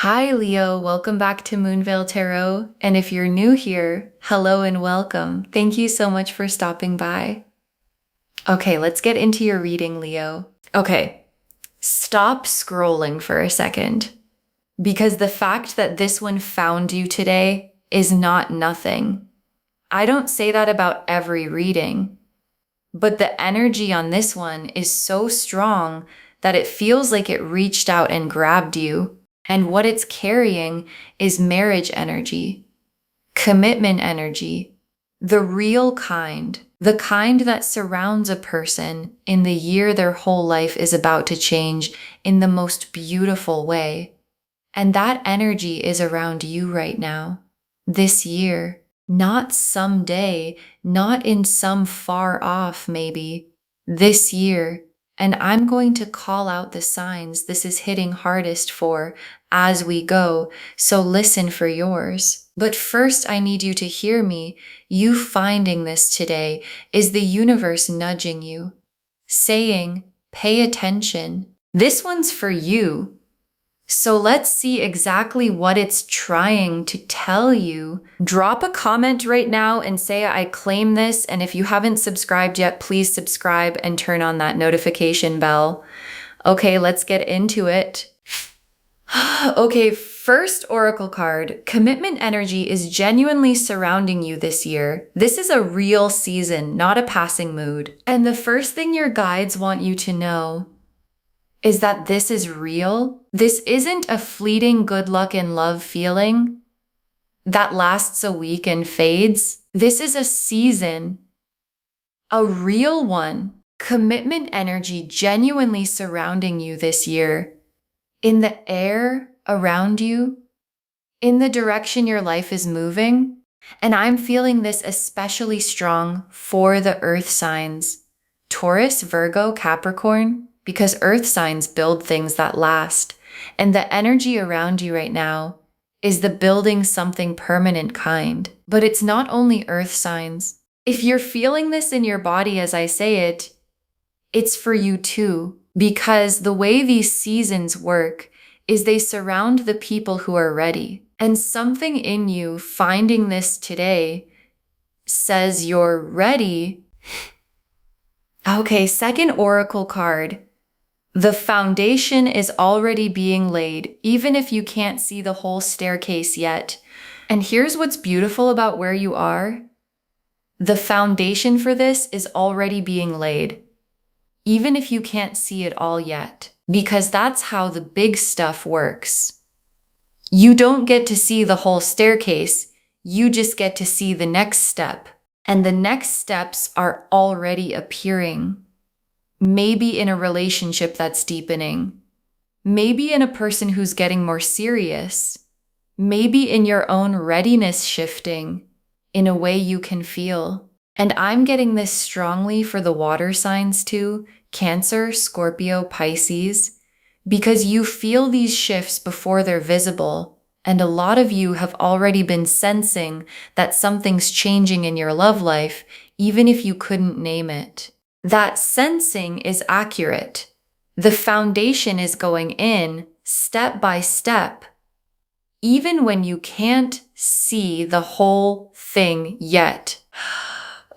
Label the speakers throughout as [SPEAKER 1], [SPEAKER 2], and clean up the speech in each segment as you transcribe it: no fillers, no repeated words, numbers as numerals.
[SPEAKER 1] Hi, Leo. Welcome back to Moonveil Tarot. And if you're new here, hello and welcome. Thank you so much for stopping by. Okay, let's get into your reading, Leo. Okay, stop scrolling for a second because the fact that this one found you today is not nothing. I don't say that about every reading, but the energy on this one is so strong that it feels like it reached out and grabbed you. And what it's carrying is marriage energy, commitment energy, the real kind, the kind that surrounds a person in the year their whole life is about to change in the most beautiful way. And that energy is around you right now, this year, not someday, not in some far off maybe, this year. And I'm going to call out the signs this is hitting hardest for as we go, so listen for yours. But first, I need you to hear me. You finding this today is the universe nudging you, saying, pay attention. This one's for you. So let's see exactly what it's trying to tell you. Drop a comment right now and say I claim this. And if you haven't subscribed yet, please subscribe and turn on that notification bell. Okay, let's get into it. Okay, first oracle card. Commitment energy is genuinely surrounding you this year. This is a real season, not a passing mood. And the first thing your guides want you to know is that this is real. This isn't a fleeting good luck and love feeling that lasts a week and fades. This is a season, a real one. Commitment energy genuinely surrounding you this year, in the air around you, in the direction your life is moving. And I'm feeling this especially strong for the earth signs, Taurus, Virgo, Capricorn, because earth signs build things that last. And the energy around you right now is the building something permanent kind. But it's not only earth signs. If you're feeling this in your body as I say it, it's for you too. Because the way these seasons work is they surround the people who are ready. And something in you finding this today says you're ready. Okay, second oracle card. The foundation is already being laid, even if you can't see the whole staircase yet. And here's what's beautiful about where you are. The foundation for this is already being laid, even if you can't see it all yet, because that's how the big stuff works. You don't get to see the whole staircase, you just get to see the next step. And the next steps are already appearing. Maybe in a relationship that's deepening. Maybe in a person who's getting more serious. Maybe in your own readiness shifting in a way you can feel. And I'm getting this strongly for the water signs too, Cancer, Scorpio, Pisces, because you feel these shifts before they're visible. And a lot of you have already been sensing that something's changing in your love life, even if you couldn't name it. That sensing is accurate. The foundation is going in step by step, even when you can't see the whole thing yet.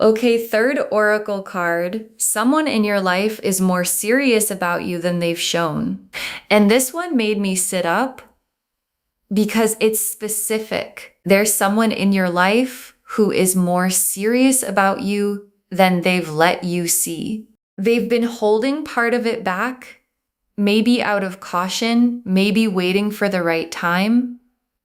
[SPEAKER 1] Okay, third oracle card. Someone in your life is more serious about you than they've shown. And this one made me sit up because it's specific. There's someone in your life who is more serious about you than they've let you see. They've been holding part of it back, maybe out of caution, maybe waiting for the right time,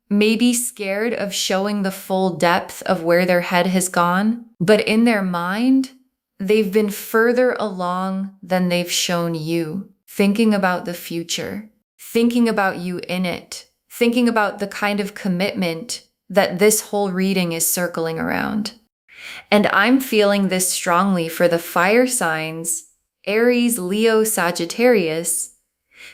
[SPEAKER 1] maybe scared of showing the full depth of where their head has gone. But in their mind, they've been further along than they've shown you, thinking about the future, thinking about you in it, thinking about the kind of commitment that this whole reading is circling around. And I'm feeling this strongly for the fire signs, Aries, Leo, Sagittarius,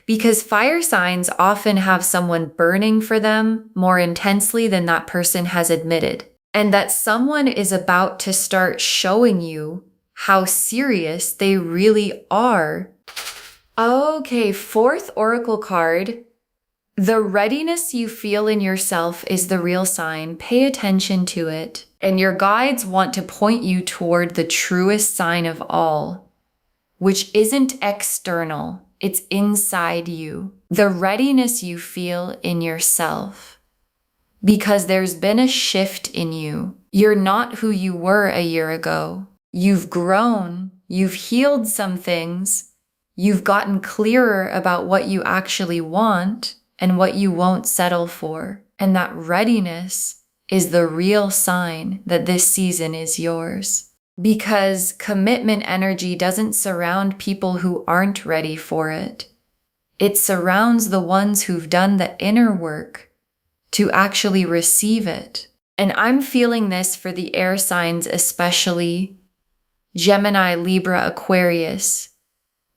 [SPEAKER 1] because fire signs often have someone burning for them more intensely than that person has admitted. And that someone is about to start showing you how serious they really are. Okay, fourth oracle card. The readiness you feel in yourself is the real sign. Pay attention to it. And your guides want to point you toward the truest sign of all, which isn't external, it's inside you. The readiness you feel in yourself. Because there's been a shift in you. You're not who you were a year ago. You've grown, you've healed some things, you've gotten clearer about what you actually want and what you won't settle for. And that readiness is the real sign that this season is yours. Because commitment energy doesn't surround people who aren't ready for it. It surrounds the ones who've done the inner work to actually receive it. And I'm feeling this for the air signs, especially Gemini, Libra, Aquarius,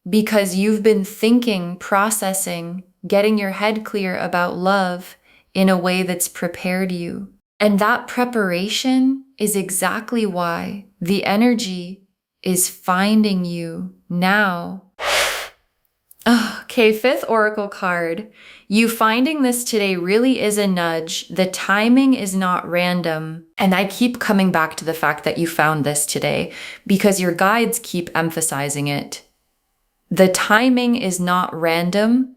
[SPEAKER 1] because you've been thinking, processing, getting your head clear about love in a way that's prepared you. And that preparation is exactly why the energy is finding you now. Okay, fifth oracle card. You finding this today really is a nudge. The timing is not random. And I keep coming back to the fact that you found this today because your guides keep emphasizing it. The timing is not random.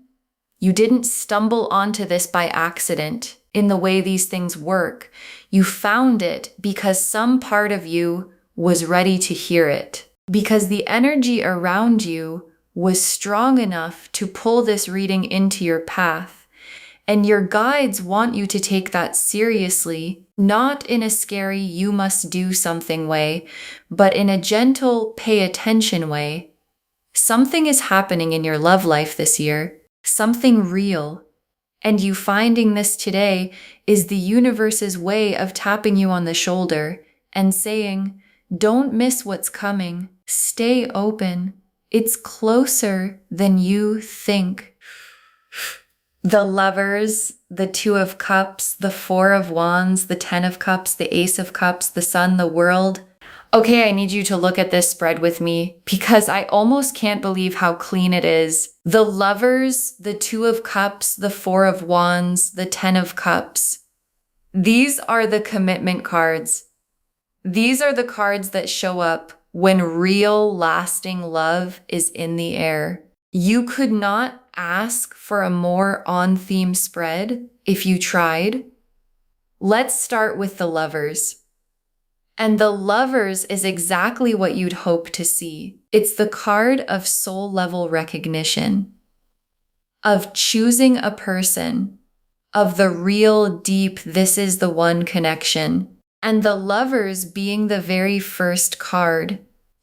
[SPEAKER 1] You didn't stumble onto this by accident in the way these things work. You found it because some part of you was ready to hear it. Because the energy around you was strong enough to pull this reading into your path. And your guides want you to take that seriously, not in a scary, you must do something way, but in a gentle, pay attention way. Something is happening in your love life this year, something real. And you finding this today is the universe's way of tapping you on the shoulder and saying, don't miss what's coming. Stay open. It's closer than you think. The Lovers, the Two of Cups, the Four of Wands, the Ten of Cups, the Ace of Cups, the Sun, the World. Okay, I need you to look at this spread with me because I almost can't believe how clean it is. The Lovers, the Two of Cups, the Four of Wands, the Ten of Cups. These are the commitment cards. These are the cards that show up when real, lasting love is in the air. You could not ask for a more on-theme spread if you tried. Let's start with the Lovers. And the Lovers is exactly what you'd hope to see. It's the card of soul-level recognition, of choosing a person, of the real, deep, this is the one connection. And the Lovers being the very first card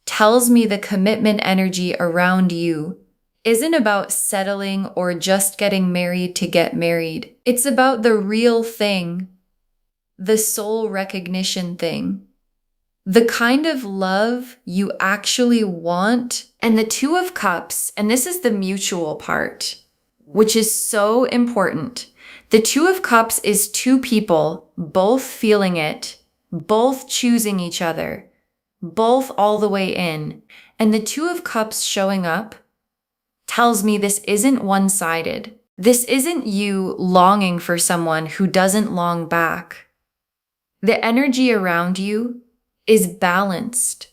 [SPEAKER 1] tells me the commitment energy around you isn't about settling or just getting married to get married. It's about the real thing, the soul recognition thing, the kind of love you actually want. And the Two of Cups, and this is the mutual part, which is so important. The Two of Cups is two people both feeling it, both choosing each other, both all the way in. And the Two of Cups showing up tells me this isn't one-sided. This isn't you longing for someone who doesn't long back. The energy around you is balanced.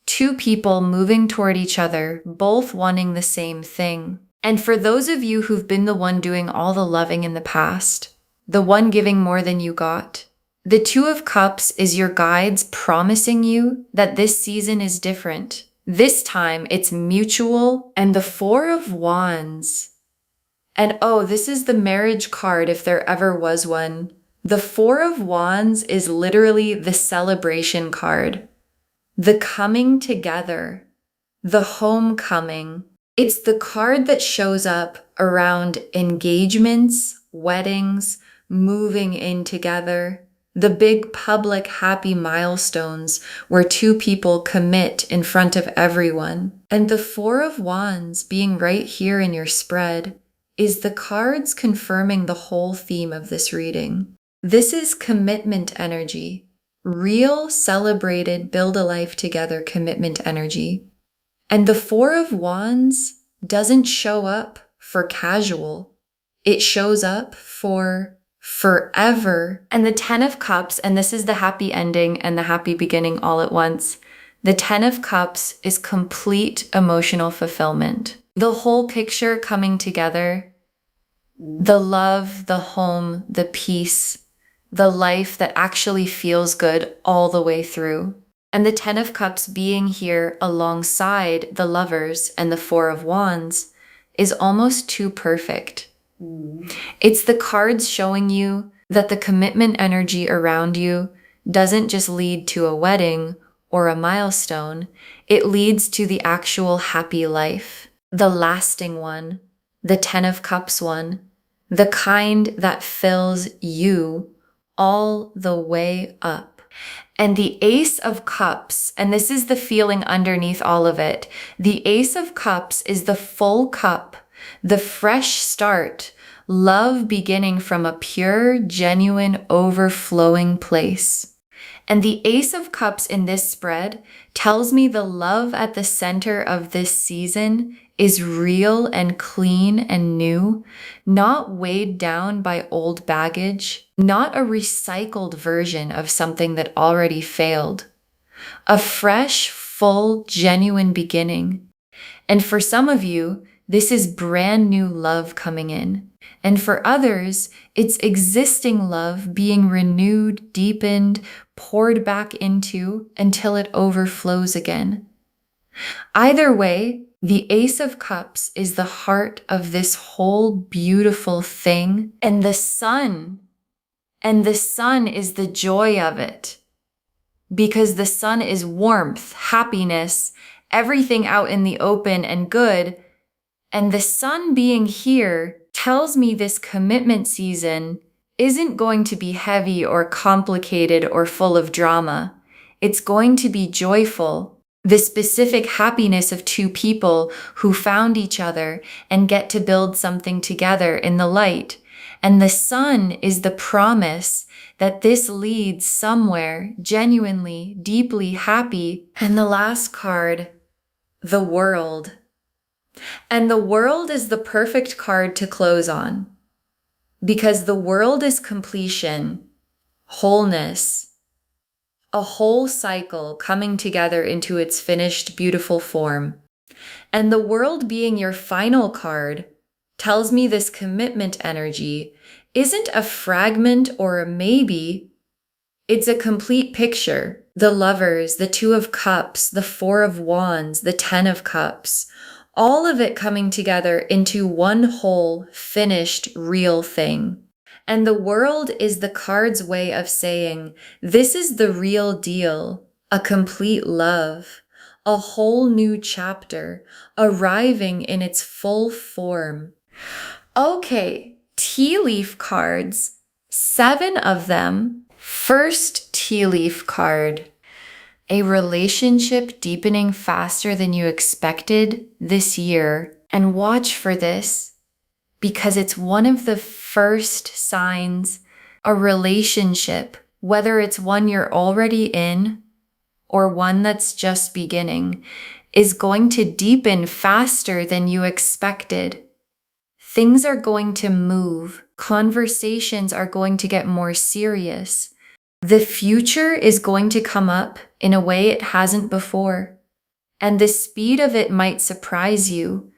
[SPEAKER 1] Two people moving toward each other, both wanting the same thing. And for those of you who've been the one doing all the loving in the past, the one giving more than you got, the Two of Cups is your guides promising you that this season is different. This time it's mutual. And the Four of Wands. And oh, this is the marriage card if there ever was one. The Four of Wands is literally the celebration card. The coming together. The homecoming. It's the card that shows up around engagements, weddings, moving in together. The big public happy milestones where two people commit in front of everyone. And the Four of Wands being right here in your spread is the cards confirming the whole theme of this reading. This is commitment energy, real, celebrated, build a life together commitment energy. And the Four of Wands doesn't show up for casual. It shows up for forever. And the 10 of Cups, and this is the happy ending and the happy beginning all at once. The 10 of Cups is complete emotional fulfillment. The whole picture coming together, the love, the home, the peace, the life that actually feels good all the way through. And the 10 of Cups being here alongside the Lovers and the 4 of Wands is almost too perfect. It's the cards showing you that the commitment energy around you doesn't just lead to a wedding or a milestone, it leads to the actual happy life, the lasting one, the 10 of Cups one, the kind that fills you all the way up. And the Ace of Cups, and this is the feeling underneath all of it, the Ace of Cups is the full cup, the fresh start, love beginning from a pure, genuine, overflowing place. And the Ace of Cups in this spread tells me the love at the center of this season is real and clean and new, not weighed down by old baggage, not a recycled version of something that already failed. A fresh, full, genuine beginning. And for some of you, this is brand new love coming in. And for others, it's existing love being renewed, deepened, poured back into until it overflows again. Either way, the Ace of Cups is the heart of this whole beautiful thing, and the sun is the joy of it. Because the sun is warmth, happiness, everything out in the open and good. And the sun being here tells me this commitment season isn't going to be heavy or complicated or full of drama. It's going to be joyful. The specific happiness of two people who found each other and get to build something together in the light. And the sun is the promise that this leads somewhere genuinely, deeply happy. And the last card, the World. And the World is the perfect card to close on, because the World is completion, wholeness, a whole cycle coming together into its finished, beautiful form. And the World being your final card tells me this commitment energy isn't a fragment or a maybe, it's a complete picture. The Lovers, the 2 of Cups, the 4 of Wands, the 10 of Cups, all of it coming together into one whole, finished, real thing. And the World is the card's way of saying, this is the real deal, a complete love, a whole new chapter, arriving in its full form. Okay, tea leaf cards, 7 of them. First tea leaf card. A relationship deepening faster than you expected this year. And watch for this, because it's one of the first signs a relationship, whether it's one you're already in or one that's just beginning, is going to deepen faster than you expected. Things are going to move. Conversations are going to get more serious. The future is going to come up in a way it hasn't before. And the speed of it might surprise you,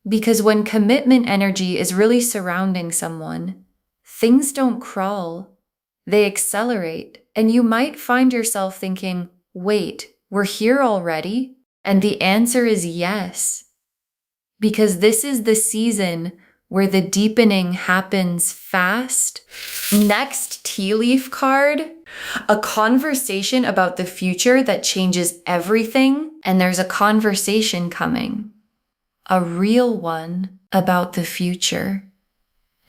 [SPEAKER 1] because when commitment energy is really surrounding someone, things don't crawl, they accelerate. And you might find yourself thinking, wait, we're here already? And the answer is yes, because this is the season where the deepening happens fast. Next tea leaf card, a conversation about the future that changes everything. And there's a conversation coming, a real one about the future.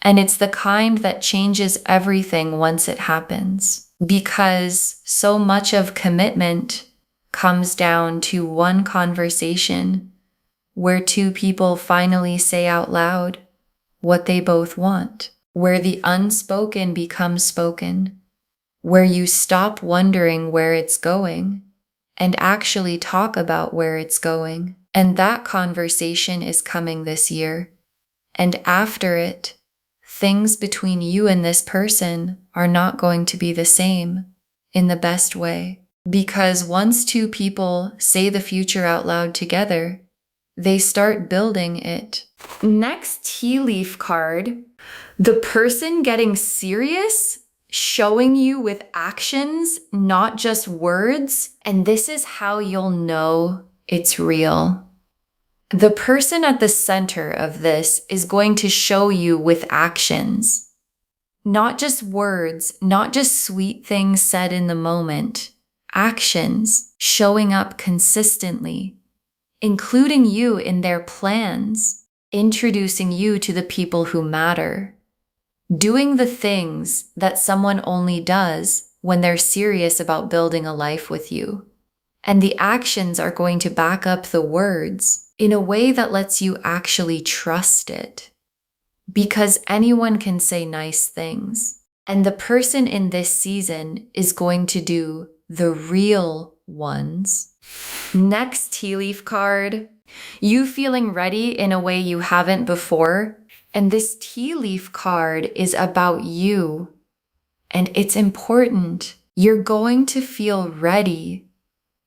[SPEAKER 1] And it's the kind that changes everything once it happens, because so much of commitment comes down to one conversation where two people finally say out loud what they both want, where the unspoken becomes spoken, where you stop wondering where it's going and actually talk about where it's going. And that conversation is coming this year. And after it, things between you and this person are not going to be the same in the best way. Because once two people say the future out loud together, they start building it. Next tea leaf card, the person getting serious, showing you with actions, not just words. And this is how you'll know it's real. The person at the center of this is going to show you with actions, not just words, not just sweet things said in the moment. Actions showing up consistently, including you in their plans, introducing you to the people who matter, doing the things that someone only does when they're serious about building a life with you. And the actions are going to back up the words in a way that lets you actually trust it. Because anyone can say nice things. And the person in this season is going to do the real ones. Next tea leaf card, you feeling ready in a way you haven't before. And this tea leaf card is about you. And it's important. You're going to feel ready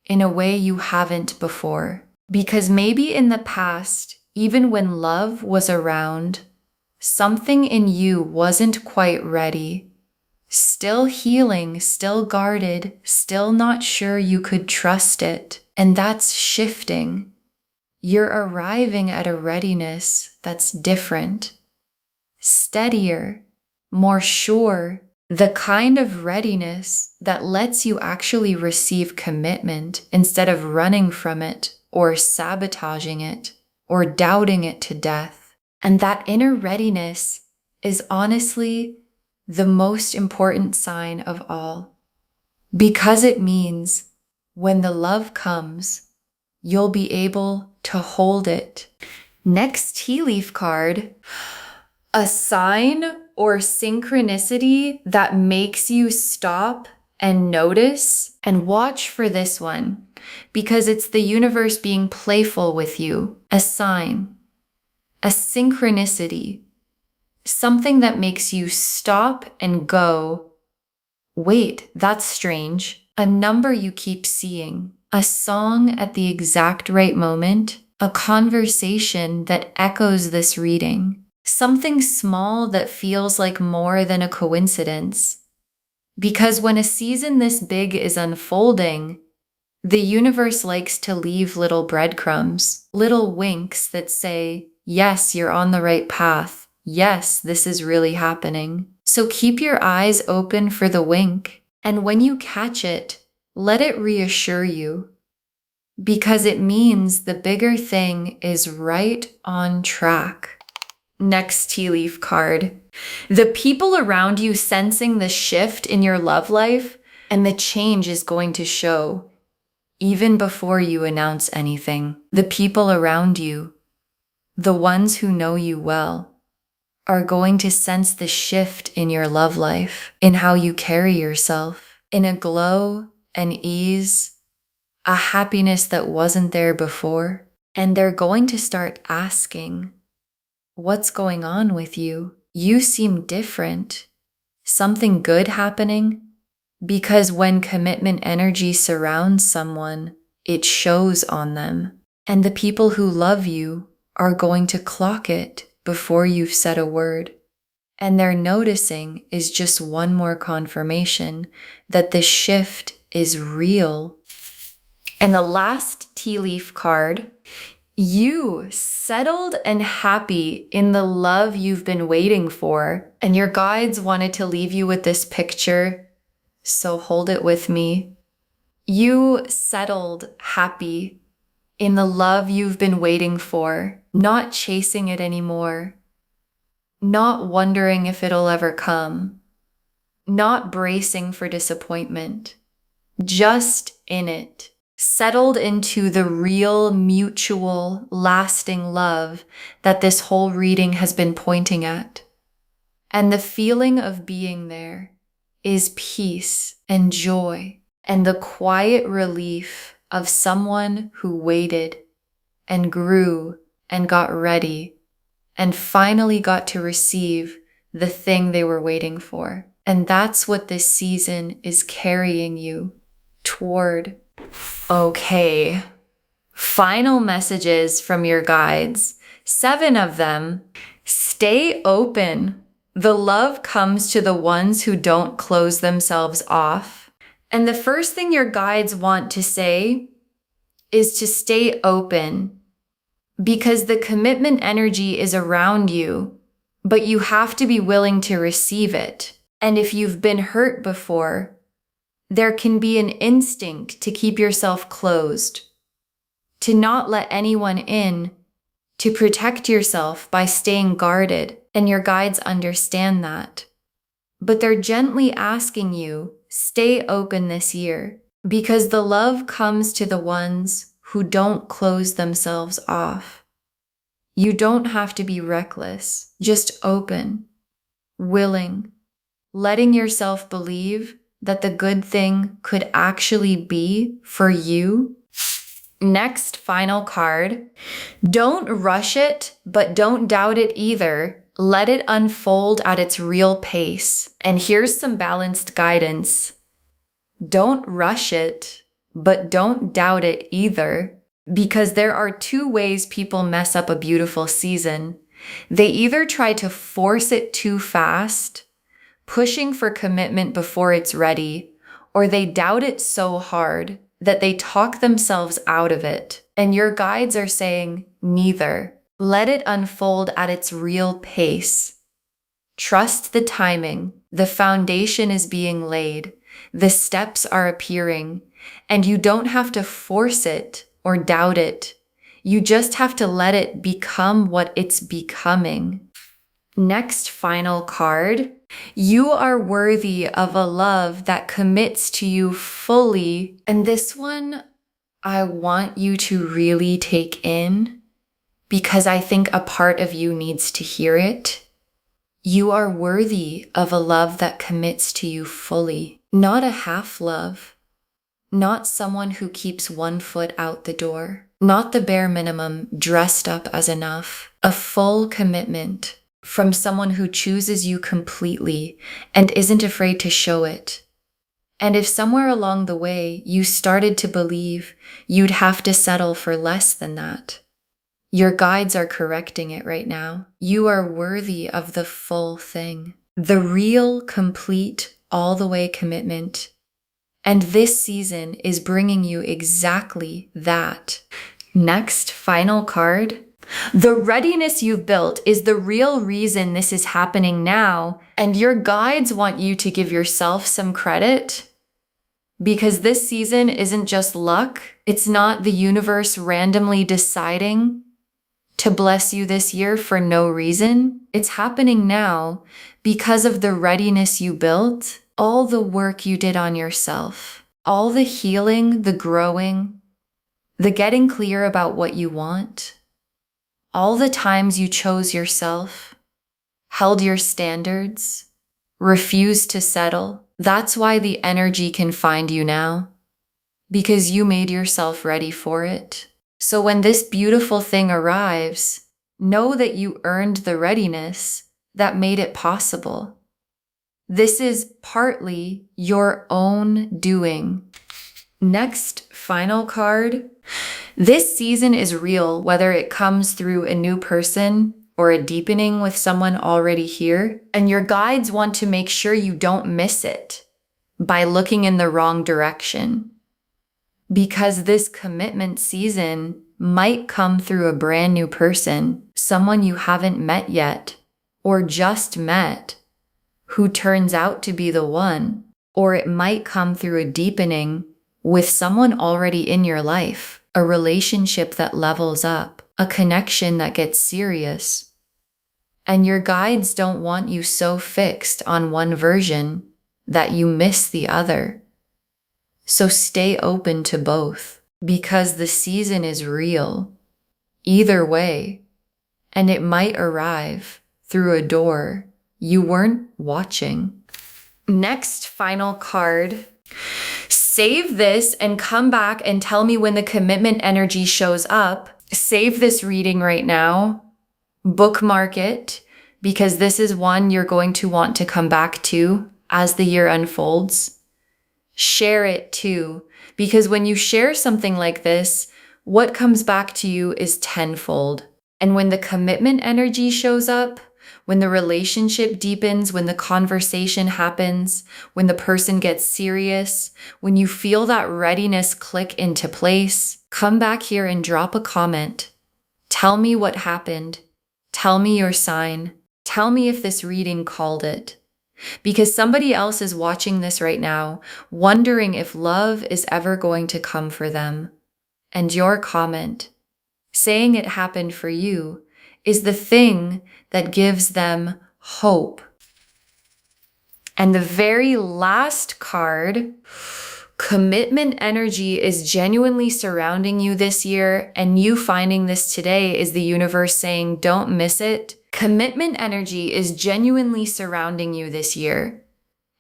[SPEAKER 1] in a way you haven't before. Because maybe in the past, even when love was around, something in you wasn't quite ready. Still healing, still guarded, still not sure you could trust it. And that's shifting. You're arriving at a readiness that's different, steadier, more sure, the kind of readiness that lets you actually receive commitment instead of running from it or sabotaging it or doubting it to death. And that inner readiness is honestly the most important sign of all, because it means when the love comes, you'll be able to hold it. Next tea leaf card, a sign or synchronicity that makes you stop and notice and watch for this one, because it's the universe being playful with you. A sign, a synchronicity, something that makes you stop and go, wait, that's strange. A number you keep seeing, a song at the exact right moment, a conversation that echoes this reading, something small that feels like more than a coincidence. Because when a season this big is unfolding, the universe likes to leave little breadcrumbs, little winks that say, yes, you're on the right path. Yes, this is really happening. So keep your eyes open for the wink. And when you catch it, let it reassure you. Because it means the bigger thing is right on track. Next tea leaf card. The people around you sensing the shift in your love life, and the change is going to show. Even before you announce anything, the people around you, the ones who know you well, are going to sense the shift in your love life, in how you carry yourself, in a glow, an ease, a happiness that wasn't there before. And they're going to start asking, what's going on with you? You seem different. Something good happening? Because when commitment energy surrounds someone, it shows on them. And the people who love you are going to clock it before you've said a word. And their noticing is just one more confirmation that the shift is real. And the last tea leaf card, you settled and happy in the love you've been waiting for. And your guides wanted to leave you with this picture, so hold it with me. You settled happy in the love you've been waiting for, not chasing it anymore, not wondering if it'll ever come, not bracing for disappointment, just in it. Settled into the real, mutual, lasting love that this whole reading has been pointing at. And the feeling of being there is peace and joy and the quiet relief of someone who waited and grew and got ready and finally got to receive the thing they were waiting for. And that's what this season is carrying you toward. Okay. Final messages from your guides. 7 of them. Stay open. The love comes to the ones who don't close themselves off. And the first thing your guides want to say is to stay open, because the commitment energy is around you, but you have to be willing to receive it. And if you've been hurt before, there can be an instinct to keep yourself closed, to not let anyone in, to protect yourself by staying guarded, and your guides understand that. But they're gently asking you, stay open this year, because the love comes to the ones who don't close themselves off. You don't have to be reckless, just open, willing, letting yourself believe that the good thing could actually be for you. Next, final card. Don't rush it, but don't doubt it either. Let it unfold at its real pace. And here's some balanced guidance. Don't rush it, but don't doubt it either. Because there are 2 ways people mess up a beautiful season. They either try to force it too fast, pushing for commitment before it's ready, or they doubt it so hard that they talk themselves out of it. And your guides are saying neither. Let it unfold at its real pace. Trust the timing. The foundation is being laid. The steps are appearing, and you don't have to force it or doubt it. You just have to let it become what it's becoming. Next, final card. You are worthy of a love that commits to you fully. And this one, I want you to really take in, because I think a part of you needs to hear it. You are worthy of a love that commits to you fully, not a half love, not someone who keeps one foot out the door, not the bare minimum dressed up as enough, a full commitment from someone who chooses you completely and isn't afraid to show it. And if somewhere along the way you started to believe you'd have to settle for less than that, your guides are correcting it right now. You are worthy of the full thing, the real, complete, all the way commitment. And this season is bringing you exactly that. Next, final card. The readiness you've built is the real reason this is happening now, and your guides want you to give yourself some credit, because this season isn't just luck. It's not the universe randomly deciding to bless you this year for no reason. It's happening now because of the readiness you built, all the work you did on yourself, all the healing, the growing, the getting clear about what you want. All the times you chose yourself, held your standards, refused to settle. That's why the energy can find you now, because you made yourself ready for it. So when this beautiful thing arrives, know that you earned the readiness that made it possible. This is partly your own doing. Next, final card. This season is real, whether it comes through a new person or a deepening with someone already here. And your guides want to make sure you don't miss it by looking in the wrong direction. Because this commitment season might come through a brand new person, someone you haven't met yet, or just met, who turns out to be the one. Or it might come through a deepening with someone already in your life, a relationship that levels up, a connection that gets serious. And your guides don't want you so fixed on one version that you miss the other. So stay open to both, because the season is real, either way, and it might arrive through a door you weren't watching. Next, final card. Save this and come back and tell me when the commitment energy shows up. Save this reading right now. Bookmark it. because this is one you're going to want to come back to as the year unfolds. Share it too, because when you share something like this, what comes back to you is tenfold. And when the commitment energy shows up, when the relationship deepens, when the conversation happens, when the person gets serious, when you feel that readiness click into place, come back here and drop a comment. Tell me what happened. Tell me your sign. Tell me if this reading called it. Because somebody else is watching this right now, wondering if love is ever going to come for them. And your comment, saying it happened for you, is the thing that gives them hope. And the very last card, commitment energy is genuinely surrounding you this year, and you finding this today is the universe saying, don't miss it. Commitment energy is genuinely surrounding you this year,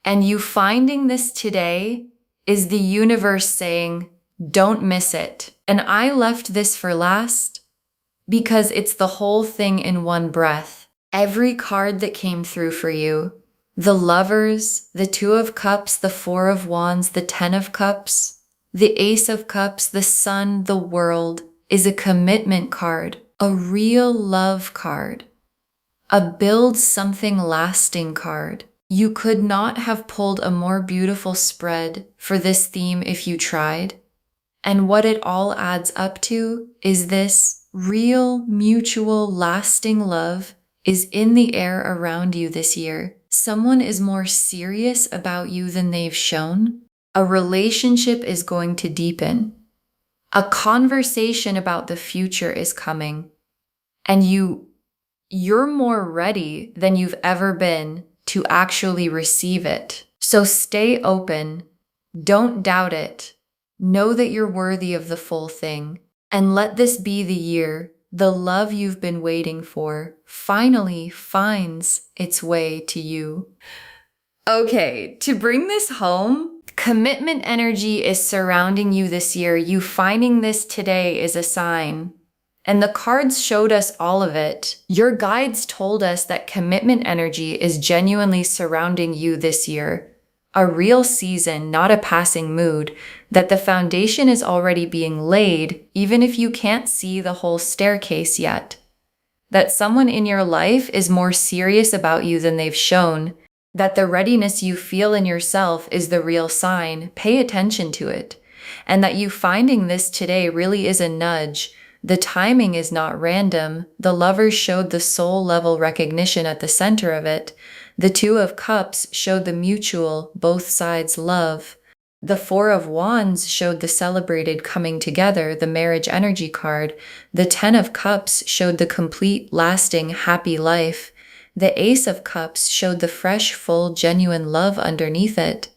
[SPEAKER 1] and you finding this today is the universe saying, don't miss it. And I left this for last because it's the whole thing in one breath. Every card that came through for you, the Lovers, the Two of Cups, the Four of Wands, the Ten of Cups, the Ace of Cups, the Sun, the World, is a commitment card, a real love card, a build something lasting card. You could not have pulled a more beautiful spread for this theme if you tried. And what it all adds up to is this real, mutual, lasting love is in the air around you this year. Someone is more serious about you than they've shown. A relationship is going to deepen. A conversation about the future is coming. And you're more ready than you've ever been to actually receive it. So stay open. Don't doubt it. Know that you're worthy of the full thing. And let this be the year the love you've been waiting for finally finds its way to you. Okay, to bring this home, commitment energy is surrounding you this year. You finding this today is a sign. And the cards showed us all of it. Your guides told us that commitment energy is genuinely surrounding you this year. A real season, not a passing mood, that the foundation is already being laid, even if you can't see the whole staircase yet. That someone in your life is more serious about you than they've shown, that the readiness you feel in yourself is the real sign. Pay attention to it. And that you finding this today really is a nudge. The timing is not random. The Lovers showed the soul level recognition at the center of it. The Two of Cups showed the mutual, both sides love. The Four of Wands showed the celebrated coming together, the marriage energy card. The Ten of Cups showed the complete, lasting, happy life. The Ace of Cups showed the fresh, full, genuine love underneath it.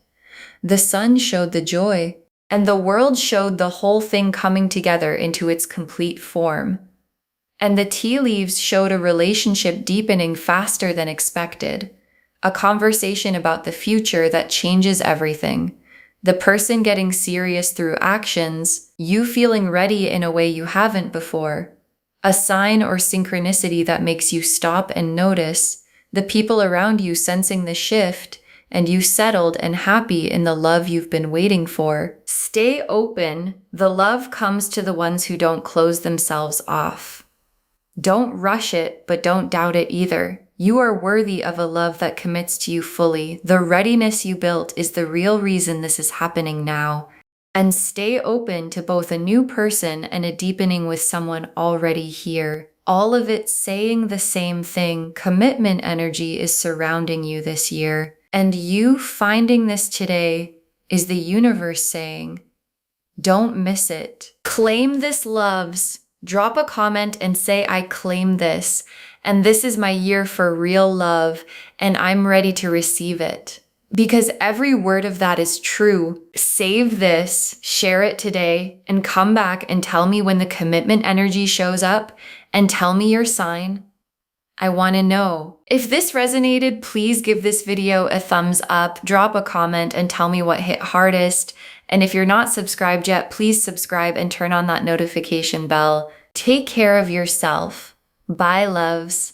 [SPEAKER 1] The Sun showed the joy. And the World showed the whole thing coming together into its complete form. And the tea leaves showed a relationship deepening faster than expected. A conversation about the future that changes everything. The person getting serious through actions, you feeling ready in a way you haven't before. A sign or synchronicity that makes you stop and notice. The people around you sensing the shift, and you settled and happy in the love you've been waiting for. Stay open. The love comes to the ones who don't close themselves off. Don't rush it, but don't doubt it either. You are worthy of a love that commits to you fully. The readiness you built is the real reason this is happening now. And stay open to both a new person and a deepening with someone already here. All of it saying the same thing. Commitment energy is surrounding you this year. And you finding this today is the universe saying, don't miss it. Claim this loves. Drop a comment and say, I claim this. And this is my year for real love. And I'm ready to receive it. Because every word of that is true. Save this, share it today, and come back and tell me when the commitment energy shows up and tell me your sign. I want to know. If this resonated, please give this video a thumbs up, drop a comment, and tell me what hit hardest. And if you're not subscribed yet, please subscribe and turn on that notification bell. Take care of yourself. Bye, loves.